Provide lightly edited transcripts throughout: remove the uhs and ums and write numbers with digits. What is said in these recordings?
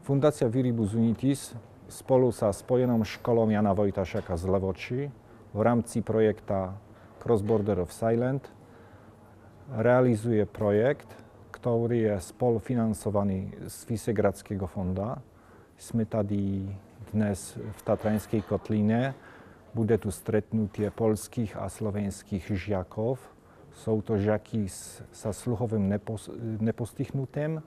Fundacja Viribus Unitis spolu sa Spojenou školou Jana Vojtašaka z Levoči v rámci projekta Cross Border of Silent realizuje projekt, ktorý je spolufinancovaný z Vyšehradského fonda. Sme tady dnes v Tatranskej kotlíne. Bude tu stretnutie poľských a slovenských žiakov. Sú to žiaky sa sluchovým nepostihnutím.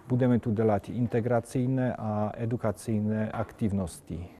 Budeme tu delať integracyjne a edukacyjne aktywności.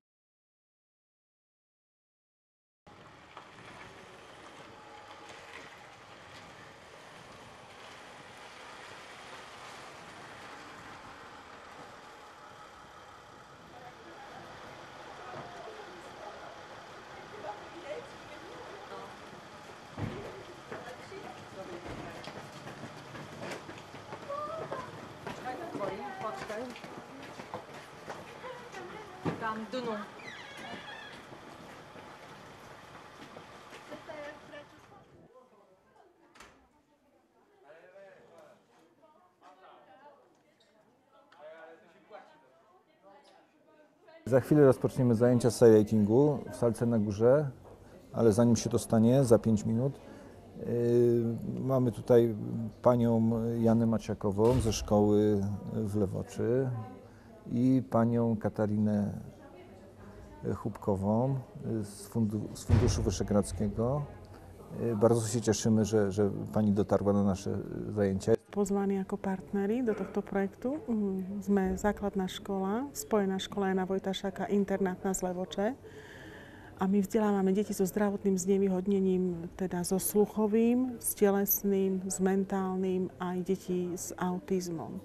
Tam dnu. Za chwilę rozpoczniemy zajęcia z sightingu w salce na górze, ale zanim się to stanie, za 5 minut, mamy tutaj panią Janę Maciakową ze szkoły w Lewoczy i panią Katarinę Chubkową z Funduszu Wyszehradzkiego. Bardzo się cieszymy, że pani dotarła na nasze zajęcia. Pozvaní ako partneri do tohto projektu sme základná škola, Spojená škola Jana Vojtašaka, internátna z Levoče. A my vzdelávame deti so zdravotným znevýhodnením, teda so sluchovým, s telesným, s mentálnym a aj deti s autizmom.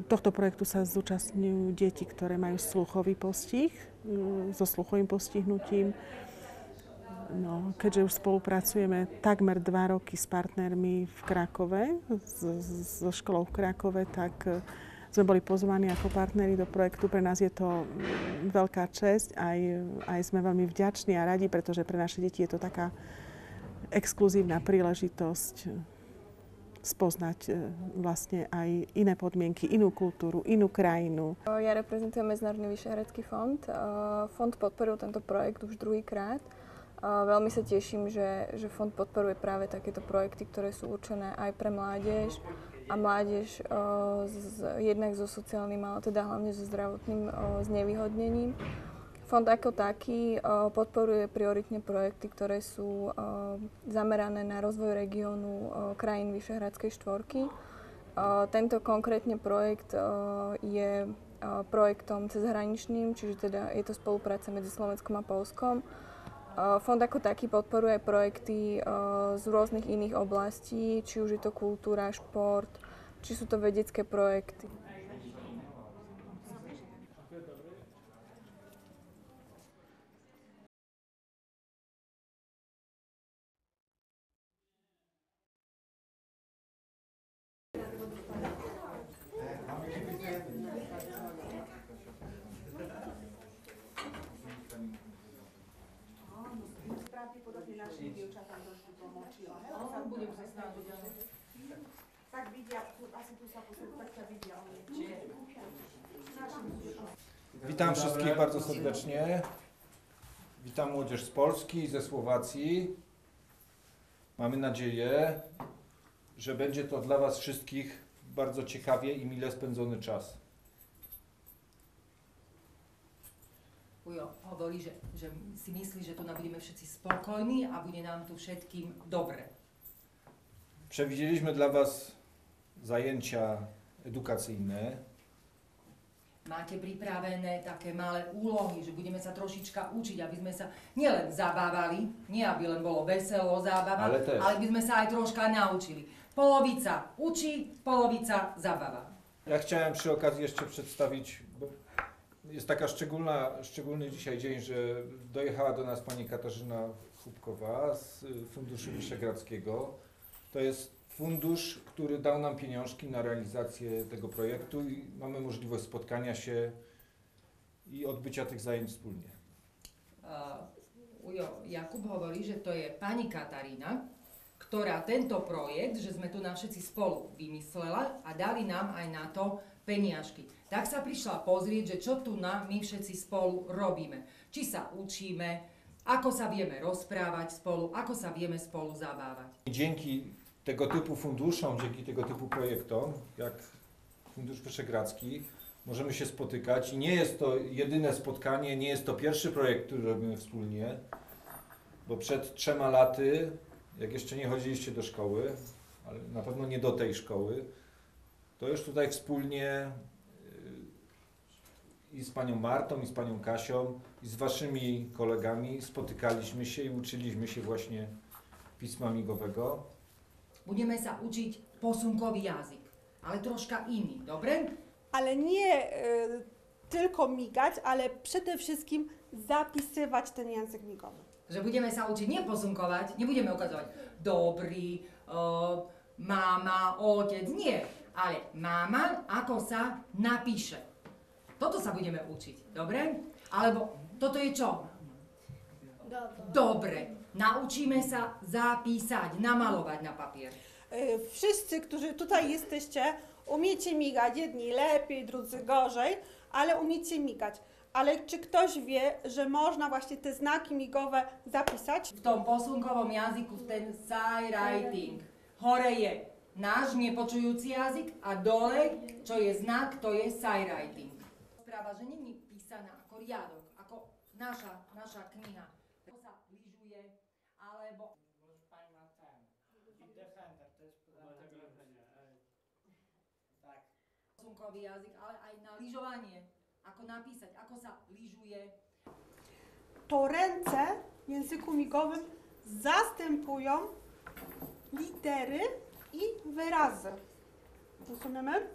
Tohto projektu sa zúčastňujú deti, ktoré majú sluchový postih, so sluchovým postihnutím. No, keďže už spolupracujeme takmer 2 roky s partnermi v Krakove, so školou v Krakove, tak sme boli pozvaní ako partneri do projektu. Pre nás je to veľká česť, aj sme veľmi vďační a radi, pretože pre naše deti je to taká exkluzívna príležitosť spoznať vlastne aj iné podmienky, inú kultúru, inú krajinu. Ja reprezentujem Medzinárodný Vyšehradský fond. Fond podporil tento projekt už druhýkrát. Veľmi sa teším, že fond podporuje práve takéto projekty, ktoré sú určené aj pre mládež a mládež jednak so sociálnym, ale teda hlavne so zdravotným znevýhodnením. Fond ako taký podporuje prioritne projekty, ktoré sú zamerané na rozvoj regiónu krajín Vyšehradskej štvorky. Tento konkrétne projekt je projektom cezhraničným, čiže teda je to spolupráca medzi Slovenskom a Poľskom. Fond ako taký podporuje projekty z rôznych iných oblastí, či už je to kultúra, šport, či sú to vedecké projekty. Pravdepodobne našim dievčatám trošku pomočí. Budem sa snažiť, ale tak vidia, asi tu sa posledne, tak ťa vidia. Witam wszystkich bardzo serdecznie. Witam młodzież z Polski i ze Słowacji. Mamy nadzieję, że będzie to dla was wszystkich bardzo ciekawie i mile spędzony czas. Ujo hovorí, že si myslí, že tu budeme všetci spokojní a bude nám tu všetkým dobre. Przewidzieliśmy dla was zajęcia edukacyjne. Máte pripravené také malé úlohy, že budeme sa trošička učiť, aby sme sa nielen zabávali, nie aby len bolo veselo, zábava, ale by sme sa aj troška naučili. Polovica učí, polovica zabava. Ja chciałem przy okazji jeszcze przedstawić, bo jest taka szczególny dzisiaj dzień, że dojechała do nas pani Katarzyna Chubkowa z Funduszu Wyszehradzkiego. To jest fundusz, który dał nam pieniążki na realizację tego projektu i mamy możliwość spotkania się i odbycia tych zajęć wspólnie. Jakub hovorí, že to je pani Katarína, ktorá tento projekt, že sme tu na všetci spolu vymyslela a dali nám aj na to peniažky. Tak sa prišla pozrieť, že čo tu my všetci spolu robíme. Či sa učíme, ako sa wiemy rozprávať spolu, ako sa wiemy spolu zabávać. Dzięki tego typu funduszom, dzięki tego typu projektom, jak Fundusz Wyszehradzki, możemy się spotykać i nie jest to jedyne spotkanie, nie jest to pierwszy projekt, który robimy wspólnie, bo przed 3 laty, jak jeszcze nie chodziliście do szkoły, ale na pewno nie do tej szkoły, to już tutaj wspólnie i z panią Martą, i z panią Kasią, i z waszymi kolegami spotykaliśmy się i uczyliśmy się właśnie pisma migowego. Budeme sa učiť posunkový jazyk, ale troszkę inny, dobre? Ale nie tylko migać, ale przede wszystkim zapisywać ten język migowy. Że budeme sa učiť neposunkovať, nebudeme ukazovať dobrý, mama, otec, nie, ale mama, ako sa napíše. Toto sa budeme učiť, dobre? Alebo toto je čo? Dobre. Naučíme sa zapísať, namalovať na papier. Wszyscy, którzy tutaj jesteście, umiecie migać. Jedni lepiej, drudzy gorzej, ale umiecie migać. Ale czy ktoś wie, że można właśnie te znaki migowe zapisać? V tom posunkovom jazyku ten side writing. Hore je náš nepočujúci jazyk a dole, čo je znak, to je side writing. Správa, že není písaná ako riadok, ako naša kniha. To sa lyžuje, alebo... Posunkový jazyk, ale aj na lyžovanie. Ako napísać, ako sa lyžuje. To ręce w języku migowym zastępują litery i wyrazy. Rozumiemy?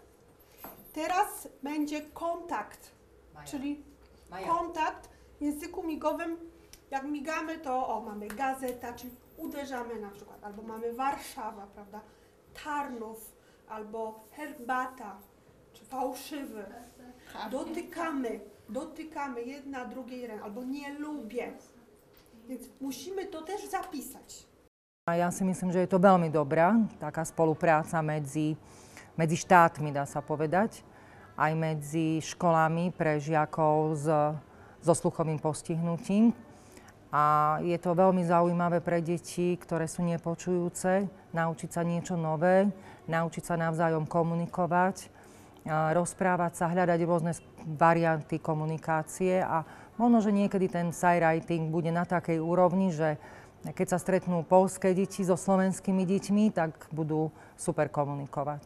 Teraz będzie kontakt, czyli kontakt w języku migowym. Jak migamy, to mamy gazeta, czyli uderzamy na przykład, albo mamy Warszawa, prawda? Tarnów, albo herbata, czy fałszywy. Dotykamy jedna drugiej ręki, albo nie lubię. Więc musimy to też zapisać. A ja si myslím, že je to veľmi dobrá taká spolupráca medzi štátmi, dá sa povedať, aj medzi školami pre žiakov so sluchovým postihnutím. A je to veľmi zaujímavé pre deti, ktoré sú nepočujúce, naučiť sa niečo nové, naučiť sa navzájom komunikovať, rozprávať sa, hľadať rôzne varianty komunikácie a možno, že niekedy ten side writing bude na takej úrovni, že keď sa stretnú poľské deti so slovenskými deťmi, tak budú super komunikovať.